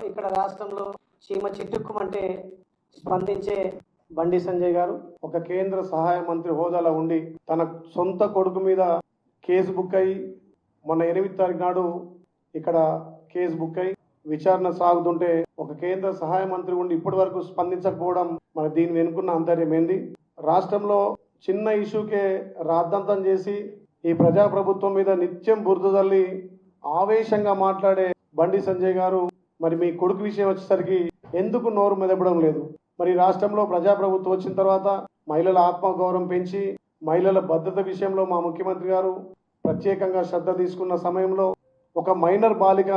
ఇక్కడ రాష్ట్రంలో చీమ చిట్టుక్కుమంటే స్పందించే బండి సంజయ్ గారు ఒక కేంద్ర సహాయ మంత్రి హోదాలో ఉండి తన సొంత కొడుకు మీద కేసు బుక్ అయి మొన్న 8వ తారీఖు నాడు ఇక్కడ కేసు బుక్ అయి విచారణ సాగుతుంటే ఒక కేంద్ర సహాయ మంత్రి ఉండి ఇప్పటి వరకు స్పందించకపోవడం మరి దీని వెనుకున్న అంతర్యం ఏంది? రాష్ట్రంలో చిన్న ఇష్యూకే రాద్ధాంతం చేసి ఈ ప్రజాప్రభుత్వం మీద నిత్యం బురద తల్లి ఆవేశంగా మాట్లాడే బండి సంజయ్ గారు మరి మీ కొడుకు విషయం వచ్చేసరికి ఎందుకు నోరు మెదపడం లేదు? మరి రాష్ట్రంలో ప్రజాప్రభుత్వం వచ్చిన తర్వాత మహిళల ఆత్మగౌరవం పెంచి మహిళల భద్రత విషయంలో మా ముఖ్యమంత్రి గారు ప్రత్యేకంగా శ్రద్ధ తీసుకున్న సమయంలో ఒక మైనర్ బాలిక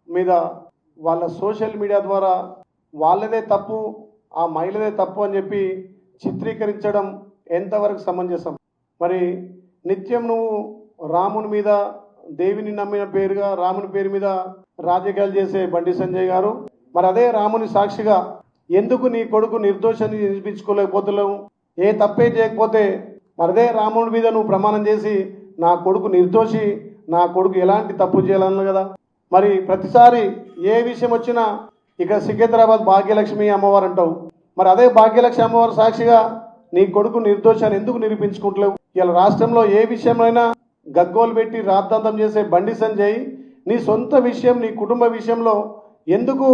మీద వాళ్ళ సోషల్ మీడియా ద్వారా వాళ్ళదే తప్పు, ఆ మహిళదే తప్పు అని చెప్పి చిత్రీకరించడం ఎంతవరకు సమంజసం? మరి నిత్యం నువ్వు రాముని మీద, దేవిని నమ్మిన పేరుగా రాముని పేరు మీద రాజకీయాలు చేసే బండి సంజయ్ గారు మరి అదే రాముని సాక్షిగా ఎందుకు నీ కొడుకు నిర్దోషాన్ని నిరూపించుకోలేకపోతున్నావు? ఏ తప్పే చేయకపోతే మరదే రాముడి మీద నువ్వు ప్రమాణం చేసి నా కొడుకు నిర్దోషి, నా కొడుకు ఎలాంటి తప్పు చేయాలన్నా కదా. మరి ప్రతిసారి ఏ విషయం వచ్చినా ఇక సికింద్రాబాద్ భాగ్యలక్ష్మి అమ్మవారు అంటావు, మరి అదే భాగ్యలక్ష్మి అమ్మవారు సాక్షిగా నీ కొడుకు నిర్దోషాన్ని ఎందుకు నిరూపించుకుంటలేవు? ఇలా రాష్ట్రంలో ఏ విషయంలోనైనా గగ్గోలు పెట్టి రాద్ధాంతం చేసే బండి సంజయ్ నీ సొంత విషయం, నీ కుటుంబ విషయంలో ఎందుకు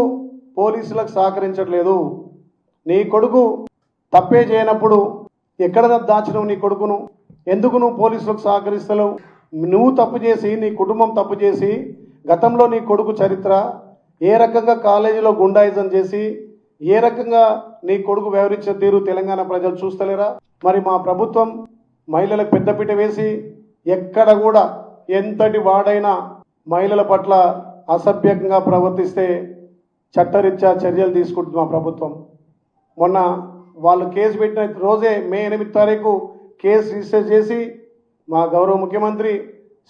పోలీసులకు సహకరించట్లేదు? నీ కొడుకు తప్పే చేయనప్పుడు ఎక్కడ దాచినవు నీ కొడుకును? ఎందుకు నువ్వు పోలీసులకు సహకరిస్తలేవు? నువ్వు తప్పు చేసి, నీ కుటుంబం తప్పు చేసి, గతంలో నీ కొడుకు చరిత్ర ఏ రకంగా కాలేజీలో గుండాయిజం చేసి ఏ రకంగా నీ కొడుకు వ్యవహరించే తీరు తెలంగాణ ప్రజలు చూస్తలేరా? మరి మా ప్రభుత్వం మహిళలకు పెద్దపీట వేసి ఎక్కడ కూడా ఎంతటి వాడైనా మహిళల పట్ల అసభ్యంగా ప్రవర్తిస్తే చట్టరీత్యా చర్యలు తీసుకుంటుంది మా ప్రభుత్వం. మొన్న వాళ్ళు కేసు పెట్టిన రోజే మే 8వ తారీఖు కేసు రిజిస్టర్ చేసి మా గౌరవ ముఖ్యమంత్రి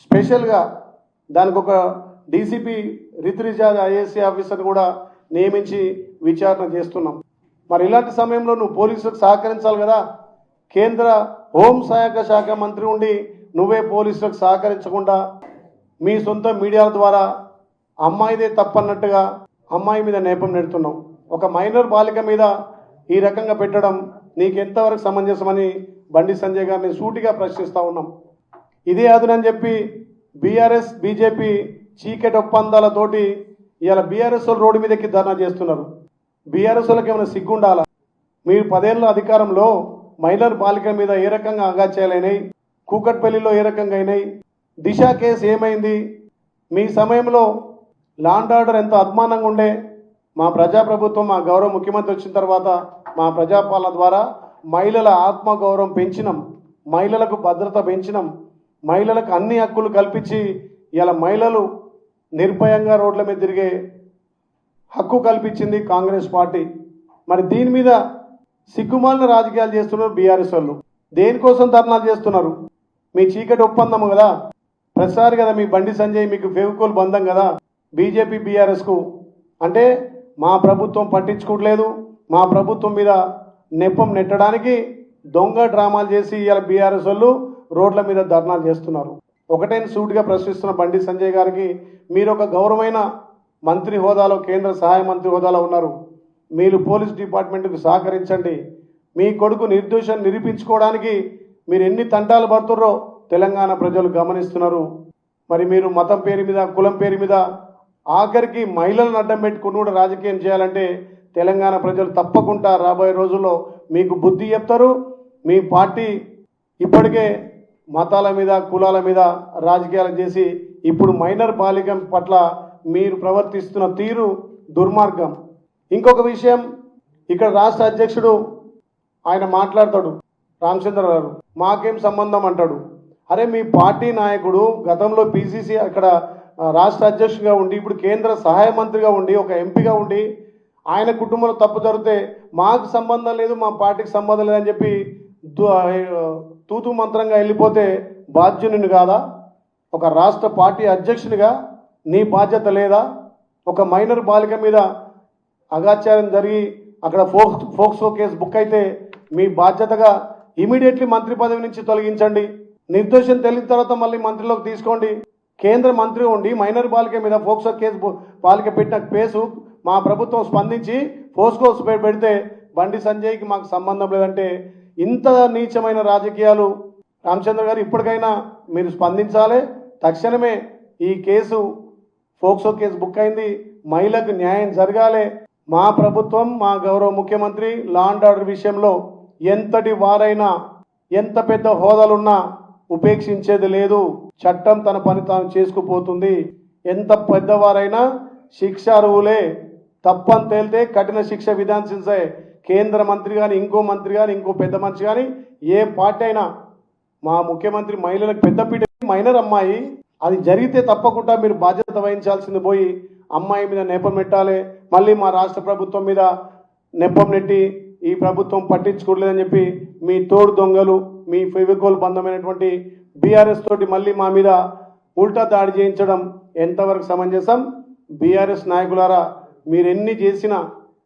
స్పెషల్గా దానికి ఒక డీసీపీ రిత్రిజాజ్ ఐఏఎస్సీ ఆఫీసర్ కూడా నియమించి విచారణ చేస్తున్నాం. మరి ఇలాంటి సమయంలో నువ్వు పోలీసులకు సహకరించాలి కదా. కేంద్ర హోంశాఖ శాఖ మంత్రి ఉండి నువ్వే పోలీసులకు సహకరించకుండా మీ సొంత మీడియాల ద్వారా అమ్మాయిదే తప్పన్నట్టుగా అమ్మాయి మీద నేపం నెడుతున్నావు. ఒక మైనర్ బాలిక మీద ఈ రకంగా పెట్టడం నీకెంతవరకు సమంజసమని బండి సంజయ్ గారిని సూటిగా ప్రశ్నిస్తూ ఉన్నాం. ఇదే అదునని చెప్పి బీఆర్ఎస్ బీజేపీ చీకటి ఒప్పందాలతోటి ఇవాళ బీఆర్ఎస్ వాళ్ళు రోడ్డు మీదకి ధర్నా చేస్తున్నారు. బీఆర్ఎస్ వాళ్ళకి ఏమైనా సిగ్గుండాలా? మీరు 10 ఏళ్ళ అధికారంలో మైనర్ బాలికల మీద ఏ రకంగా అగాత్యాలైనాయి, కూకట్పల్లిలో ఏ రకంగా అయినాయి, దిశ కేసు ఏమైంది? మీ సమయంలో లాండ్ ఆర్డర్ ఎంత అద్మానంగా ఉండే. మా ప్రజాప్రభుత్వం, మా గౌరవ ముఖ్యమంత్రి వచ్చిన తర్వాత మా ప్రజాపాలన ద్వారా మహిళల ఆత్మగౌరవం పెంచినాం, మహిళలకు భద్రత పెంచినాం, మహిళలకు అన్ని హక్కులు కల్పించి ఇలా మహిళలు నిర్భయంగా రోడ్ల మీద తిరిగే హక్కు కల్పించింది కాంగ్రెస్ పార్టీ. మరి దీని మీద సిగ్గుమాలిన రాజకీయాలు చేస్తున్నారు బీఆర్ఎస్ వాళ్ళు. దేనికోసం ధర్నాలు చేస్తున్నారు? మీ చీకటి ఒప్పందం కదా, ప్రతిసారి కదా మీ బండి సంజయ్ మీకు ఫేవికోల్ బంధం కదా బీజేపీ బీఆర్ఎస్కు. అంటే మా ప్రభుత్వం పట్టించుకోవట్లేదు, మా ప్రభుత్వం మీద నెప్పం నెట్టడానికి దొంగ డ్రామాలు చేసి ఇలా బీఆర్ఎస్ వాళ్ళు రోడ్ల మీద ధర్నాలు చేస్తున్నారు. ఒకటే సూటిగా ప్రశ్నిస్తున్న బండి సంజయ్ గారికి, మీరు ఒక గౌరవమైన మంత్రి హోదాలో, కేంద్ర సహాయ మంత్రి హోదాలో ఉన్నారు. మీరు పోలీస్ డిపార్ట్మెంట్కి సహకరించండి. మీ కొడుకు నిర్దోషాన్ని నిరూపించుకోవడానికి మీరు ఎన్ని తంటాలు పడుతున్నారో తెలంగాణ ప్రజలు గమనిస్తున్నారు. మరి మీరు మతం పేరు మీద, కులం పేరు మీద, ఆఖరికి మహిళలను అడ్డం పెట్టుకుని కూడా రాజకీయం చేయాలంటే తెలంగాణ ప్రజలు తప్పకుండా రాబోయే రోజుల్లో మీకు బుద్ధి చెప్తారు. మీ పార్టీ ఇప్పటికే మతాల మీద, కులాల మీద రాజకీయాలు చేసి ఇప్పుడు మైనర్ బాలిక పట్ల మీరు ప్రవర్తిస్తున్న తీరు దుర్మార్గం. ఇంకొక విషయం, ఇక్కడ రాష్ట్ర అధ్యక్షుడు ఆయన మాట్లాడతాడు, రామచంద్ర గారు మాకేం సంబంధం అంటాడు. అరే మీ పార్టీ నాయకుడు గతంలో పిసిసి అక్కడ రాష్ట్ర అధ్యక్షుడిగా ఉండి ఇప్పుడు కేంద్ర సహాయ మంత్రిగా ఉండి ఒక ఎంపీగా ఉండి ఆయన కుటుంబంలో తప్పు జరిగితే మాకు సంబంధం లేదు, మా పార్టీకి సంబంధం లేదని చెప్పి తూతు మంత్రంగా వెళ్ళిపోతే బాధ్యుని కాదా? ఒక రాష్ట్ర పార్టీ అధ్యక్షునిగా నీ బాధ్యత లేదా? ఒక మైనర్ బాలిక మీద అగాచారం జరిగి అక్కడ ఫోక్సో కేసు బుక్ అయితే మీ బాధ్యతగా ఇమీడియట్లీ మంత్రి పదవి నుంచి తొలగించండి. నిర్దోషం తెలియని తర్వాత మళ్ళీ మంత్రిలోకి తీసుకోండి. కేంద్ర మంత్రి ఉండి మైనర్ బాలిక మీద ఫోక్సో కేసు బాలిక పెట్టిన కేసు మా ప్రభుత్వం స్పందించి పోస్కోస్ పెడితే బండి సంజయ్కి మాకు సంబంధం లేదంటే ఇంత నీచమైన రాజకీయాలు రామచంద్ర గారు ఇప్పటికైనా మీరు స్పందించాలి. తక్షణమే ఈ కేసు పోక్సో కేసు బుక్ అయింది, మహిళకు న్యాయం జరగాలి. మా ప్రభుత్వం, మా గౌరవ ముఖ్యమంత్రి లా అండ్ ఆర్డర్ విషయంలో ఎంతటి వారైనా ఎంత పెద్ద హోదాలున్నా ఉపేక్షించేది లేదు. చట్టం తన పని తాను చేసుకుపోతుంది. ఎంత పెద్దవారైనా శిక్ష అర్హులే. తప్పని తేలితే కఠిన శిక్ష విధించే కేంద్ర మంత్రి కానీ, ఇంకో మంత్రి కానీ, ఇంకో పెద్ద మనిషి కానీ, ఏ పార్టీ అయినా. మా ముఖ్యమంత్రి మహిళలకు పెద్దపీట, మైనర్ అమ్మాయి, అది జరిగితే తప్పకుండా మీరు బాధ్యత వహించాల్సింది పోయి అమ్మాయి మీద నెపం నెట్టాలి. మళ్ళీ మా రాష్ట్ర ప్రభుత్వం మీద నెపం నెట్టి ఈ ప్రభుత్వం పట్టించుకోలేదని చెప్పి మీ తోడు దొంగలు, మీ ఫెవికోల్ బంధమైనటువంటి బీఆర్ఎస్ తోటి మళ్ళీ మా మీద ఉల్టా దాడి చేయించడం ఎంతవరకు సమంజసం? బీఆర్ఎస్ నాయకులారా, మీరు ఎన్ని చేసినా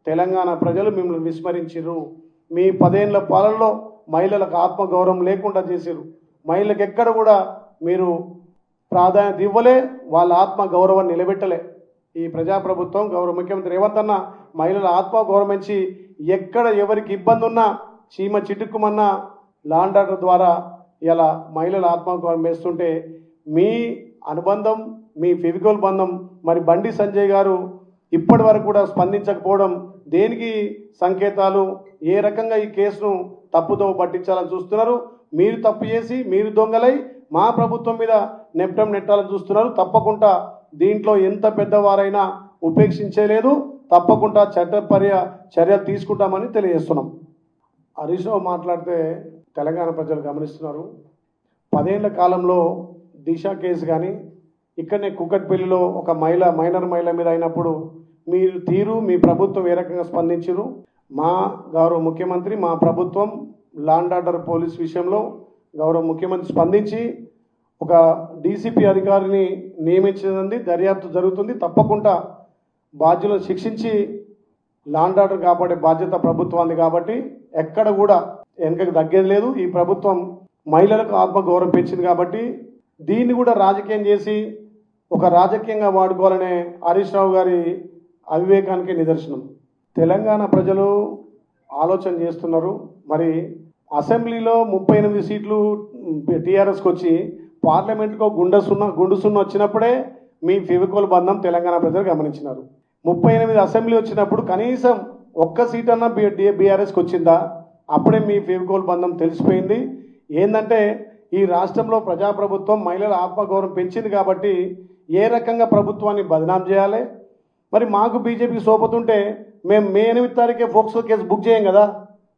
తెలంగాణ ప్రజలు మిమ్మల్ని విస్మరించారు. మీ 10 ఏళ్ల పాలనలో మహిళలకు ఆత్మగౌరవం లేకుండా చేశారు. మహిళలకు ఎక్కడ కూడా మీరు ప్రాధాన్యత ఇవ్వలే, వాళ్ళ ఆత్మగౌరవాన్ని నిలబెట్టలే. ఈ ప్రజాప్రభుత్వం గౌరవ ముఖ్యమంత్రి రేవంత్ అన్న మహిళల ఆత్మగౌరవం ఇచ్చి ఎక్కడ ఎవరికి ఇబ్బంది ఉన్నా చీమ చిటుక్కుమన్నా లా అండ్ ఆర్డర్ ద్వారా ఇలా మహిళల ఆత్మగౌరవం వేస్తుంటే మీ అనుబంధం, మీ ఫెవికోల్ బంధం మరి బండి సంజయ్ గారు ఇప్పటి వరకు కూడా స్పందించకపోవడం దేనికి సంకేతాలు? ఏ రకంగా ఈ కేసును తప్పుదో పట్టించాలని చూస్తున్నారు? మీరు తప్పు చేసి మీరు దొంగలై మా ప్రభుత్వం మీద నెప్పం నెట్టాలని చూస్తున్నారు. తప్పకుండా దీంట్లో ఎంత పెద్దవారైనా ఉపేక్షించలేదు. తప్పకుండా చర్యలు తీసుకుంటామని తెలియజేస్తున్నాం. హరీష్ రావు మాట్లాడితే తెలంగాణ ప్రజలు గమనిస్తున్నారు. 10 ఏళ్ల కాలంలో దిశ కేసు కానీ, ఇక్కడనే కుకట్పల్లిలో ఒక మైనర్ మహిళ మీద అయినప్పుడు మీరు తీరు, మీ ప్రభుత్వం ఏ రకంగా స్పందించారు? మా గౌరవ ముఖ్యమంత్రి, మా ప్రభుత్వం లా అండ్ ఆర్డర్ పోలీస్ విషయంలో గౌరవ ముఖ్యమంత్రి స్పందించి ఒక డీసీపీ అధికారిని నియమించింది. దర్యాప్తు జరుగుతుంది. తప్పకుండా బాధ్యులను శిక్షించి లా అండ్ ఆర్డర్ కాపాడే బాధ్యత ప్రభుత్వాన్ని. కాబట్టి ఎక్కడ కూడా వెనకకు తగ్గేది లేదు. ఈ ప్రభుత్వం మహిళలకు ఆత్మగౌరవం పెంచింది కాబట్టి దీన్ని కూడా రాజకీయం చేసి ఒక రాజకీయంగా వాడుకోవాలనే హరీష్ రావు గారి అవివేకానికి నిదర్శనం. తెలంగాణ ప్రజలు ఆలోచన చేస్తున్నారు. మరి అసెంబ్లీలో 38 సీట్లు టీఆర్ఎస్కి వచ్చి పార్లమెంట్కు గుండు సున్న వచ్చినప్పుడే మీ ఫెవికోల్ బంధం తెలంగాణ ప్రజలు గమనించినారు. 38 అసెంబ్లీ వచ్చినప్పుడు కనీసం ఒక్క సీట్ అన్నా బీఆర్ఎస్కి వచ్చిందా? అప్పుడే మీ ఫెవికోల్ బంధం తెలిసిపోయింది. ఏంటంటే ఈ రాష్ట్రంలో ప్రజాప్రభుత్వం మహిళల ఆత్మగౌరవం పెంచింది కాబట్టి ఏ రకంగా ప్రభుత్వాన్ని బదనాం చేయాలి? మరి మాకు బీజేపీ సోపతుంటే మేము మే 8 తారీఖే పోక్సో కేసు బుక్ చేయం కదా?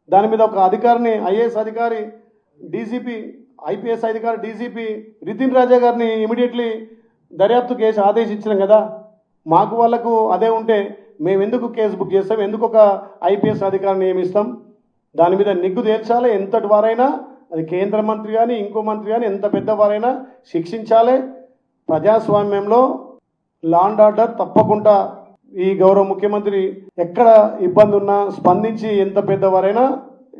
దాని మీద ఒక అధికారిని, ఐఏఎస్ అధికారి, డీజీపీ, ఐపీఎస్ అధికారి డీజీపీ రితిన్ రాజా గారిని ఇమీడియట్లీ దర్యాప్తు కేసు ఆదేశించినాం కదా. మాకు వాళ్ళకు అదే ఉంటే మేము ఎందుకు కేసు బుక్ చేస్తాం? ఎందుకు ఒక ఐపీఎస్ అధికారిని నియమిస్తాం? దాని మీద నిగ్గు తేల్చాలి. ఎంతటి వారైనా, అది కేంద్ర మంత్రి కానీ, ఇంకో మంత్రి కానీ, ఎంత పెద్దవారైనా శిక్షించాలి. ప్రజాస్వామ్యంలో లా అండ్ ఆర్డర్ తప్పకుండా ఈ గౌరవ ముఖ్యమంత్రి ఎక్కడ ఇబ్బంది ఉన్నా స్పందించి ఎంత పెద్దవారైనా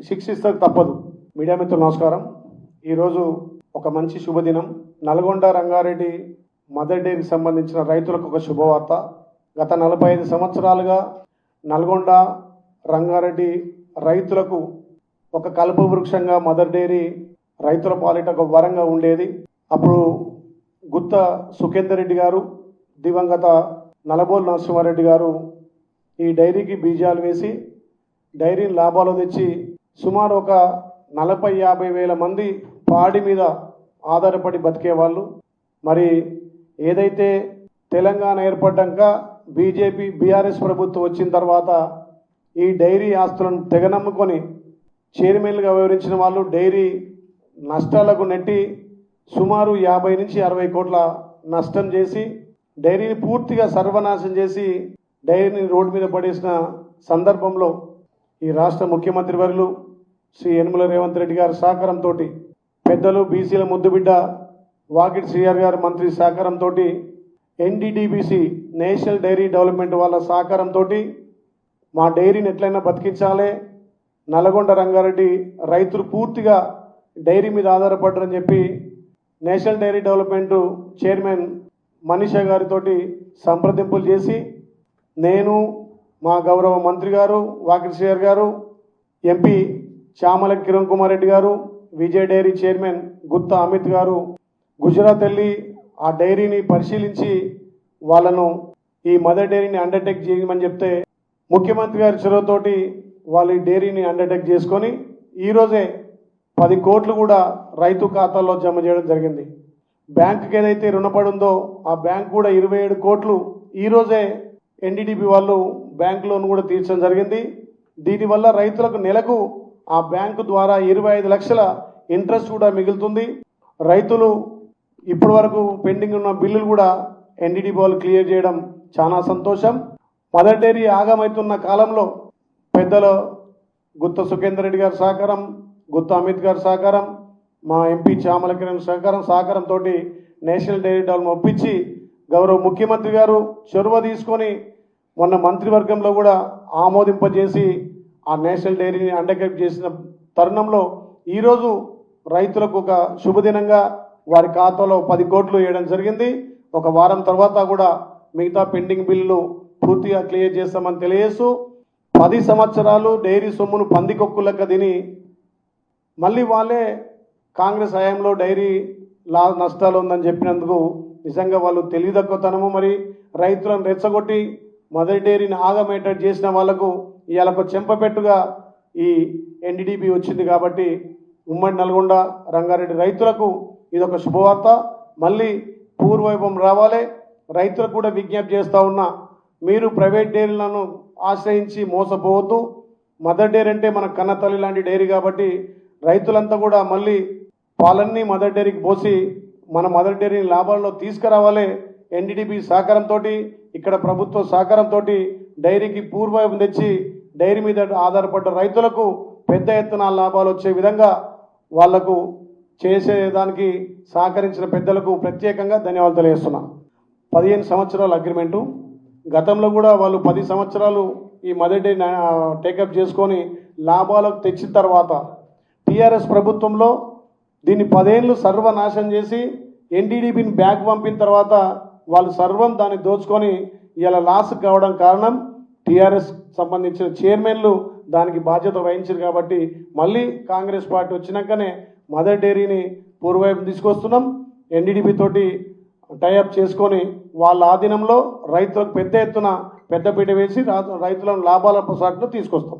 శిక్షిస్తారు, తప్పదు. మీడియా మిత్రులు నమస్కారం. ఈరోజు ఒక మంచి శుభదినం. నల్గొండ రంగారెడ్డి మదర్ డైరీకి సంబంధించిన రైతులకు ఒక శుభవార్త. గత 45 సంవత్సరాలుగా నల్గొండ రంగారెడ్డి రైతులకు ఒక కల్పవృక్షంగా మదర్ డైరీ రైతుల పాలిట ఒక వరంగా ఉండేది. అప్పుడు గుత్త సుఖేందర్ రెడ్డి గారు, దివంగత నలబోలు నరసింహారెడ్డి గారు ఈ డైరీకి బీజాలు వేసి డైరీని లాభాలు తెచ్చి సుమారు ఒక 40-50 వేల మంది పాడి మీద ఆధారపడి బతికేవాళ్ళు. మరి ఏదైతే తెలంగాణ ఏర్పడ్డాక బీజేపీ బీఆర్ఎస్ ప్రభుత్వం వచ్చిన తర్వాత ఈ డైరీ ఆస్తులను తెగనమ్ముకొని చైర్మన్లుగా వివరించిన వాళ్ళు డైరీ నష్టాలకు నెట్టి సుమారు 50 నుంచి 60 కోట్ల నష్టం చేసి డైరీని పూర్తిగా సర్వనాశం చేసి డైరీని రోడ్డు మీద పడేసిన సందర్భంలో ఈ రాష్ట్ర ముఖ్యమంత్రి వర్యులు శ్రీ యనమల రేవంత్ రెడ్డి గారి సహకారంతో, పెద్దలు బీసీల ముద్దుబిడ్డ వాకిటి శ్రీఆర్ గారి మంత్రి సహకారంతో, ఎన్డీడీబీసీ నేషనల్ డైరీ డెవలప్మెంట్ వాళ్ళ సహకారంతో మా డైరీని ఎట్లయినా బతికించాలి, నల్గొండ రంగారెడ్డి రైతులు పూర్తిగా డైరీ మీద ఆధారపడ్డారని చెప్పి national dairy development chairman Manisha గారితో సంప్రదింపులు చేసి నేను మా గౌరవ మంత్రి గారు వాకిటి శ్రీహర్ గారు, ఎంపీ చామల కిరణ్ కుమార్ రెడ్డి గారు, విజయ్ డైరీ చైర్మన్ గుత్తా అమిత్ గారు గుజరాత్ వెళ్ళి ఆ డైరీని పరిశీలించి వాళ్ళను ఈ మదర్ డైరీని అండర్టేక్ చేయమని చెప్తే ముఖ్యమంత్రి గారి చొరవతోటి వాళ్ళు ఈ డైరీని అండర్టేక్ చేసుకొని ఈరోజే 10 కోట్లు కూడా రైతు ఖాతాల్లో జమ చేయడం జరిగింది. బ్యాంకుకి ఏదైతే రుణపడి ఉందో ఆ బ్యాంక్ కూడా 27 కోట్లు ఈరోజే ఎన్డీడీబీ వాళ్ళు బ్యాంక్ లోన్ కూడా తీర్చడం జరిగింది. దీనివల్ల రైతులకు నెలకు ఆ బ్యాంకు ద్వారా 25 లక్షల ఇంట్రెస్ట్ కూడా మిగులుతుంది. రైతులు ఇప్పటి వరకు పెండింగ్ ఉన్న బిల్లులు కూడా ఎన్డీడీబీ వాళ్ళు క్లియర్ చేయడం చాలా సంతోషం. మదర్ డైరీ ఆగమవుతున్న కాలంలో పెద్దలు గుత్త సుఖేందర్ రెడ్డి గారి సహకారం, గుత్త అమిత్ గారి సహకారం, మా ఎంపీ చామల కిరణ్ సహకారంతో నేషనల్ డైరీ డెవలప్మెంట్ ఒప్పించి గౌరవ ముఖ్యమంత్రి గారు చొరవ తీసుకొని మొన్న మంత్రివర్గంలో కూడా ఆమోదింపజేసి ఆ నేషనల్ డైరీని అండర్టేక్ చేసిన తరుణంలో ఈరోజు రైతులకు ఒక శుభదినంగా వారి ఖాతాలో 10 కోట్లు వేయడం జరిగింది. ఒక వారం తర్వాత కూడా మిగతా పెండింగ్ బిల్లులు పూర్తిగా క్లియర్ చేస్తామని తెలియజేస్తూ 10 సంవత్సరాలు డైరీ సొమ్మును పందికొక్కులక్క తిని మళ్ళీ వాళ్ళే కాంగ్రెస్ హయాంలో డైరీ నష్టాలు ఉందని చెప్పినందుకు నిజంగా వాళ్ళు తెలివితక్కువతనము, మరి రైతులను రెచ్చగొట్టి మదర్ డైరీని ఆగమేటట్టు చేసిన వాళ్లకు ఇవాళ ఒక చెంపపెట్టుగా ఈ ఎన్డీడీబీ వచ్చింది. కాబట్టి ఉమ్మడి నల్గొండ రంగారెడ్డి రైతులకు ఇదొక శుభవార్త. మళ్ళీ పూర్వవైభవం రావాలి. రైతులకు కూడా విజ్ఞప్తి చేస్తూ ఉన్నా, మీరు ప్రైవేట్ డైరీలను ఆశ్రయించి మోసపోవద్దు. మదర్ డైరీ అంటే మన కన్నతల్లి లాంటి డైరీ కాబట్టి రైతులంతా కూడా మళ్ళీ పాలన్నీ మదర్ డైరీకి పోసి మన మదర్ డైరీని లాభాల్లో తీసుకురావాలి. ఎన్డీడీబీ సహకారంతో, ఇక్కడ ప్రభుత్వ సహకారంతో డైరీకి పూర్వవైభవం తెచ్చి డైరీ మీద ఆధారపడ్డ రైతులకు పెద్ద ఎత్తున లాభాలు వచ్చే విధంగా వాళ్లకు చేసేదానికి సహకరించిన పెద్దలకు ప్రత్యేకంగా ధన్యవాదాలు తెలియజేస్తున్నా. 15 సంవత్సరాల అగ్రిమెంటు, గతంలో కూడా వాళ్ళు 10 సంవత్సరాలు ఈ మదర్ డైరీ టేకప్ చేసుకొని లాభాలకు తెచ్చిన తర్వాత టీఆర్ఎస్ ప్రభుత్వంలో దీన్ని 10 ఏళ్ళు సర్వనాశనం చేసి ఎన్డీడీబీని బ్యాక్ పంపిన తర్వాత వాళ్ళు సర్వం దాన్ని దోచుకొని ఇలా లాస్ కావడం కారణం టీఆర్ఎస్ సంబంధించిన చైర్మన్లు దానికి బాధ్యత వహించారు. కాబట్టి మళ్ళీ కాంగ్రెస్ పార్టీ వచ్చినాకనే మదర్ డైరీని పూర్వవైపు తీసుకొస్తున్నాం. ఎన్డీడీబీ తోటి టైఅప్ చేసుకొని వాళ్ళ ఆధీనంలో రైతులకు పెద్ద ఎత్తున పెద్దపీట వేసి రైతులను లాభాల సాటును తీసుకొస్తాం.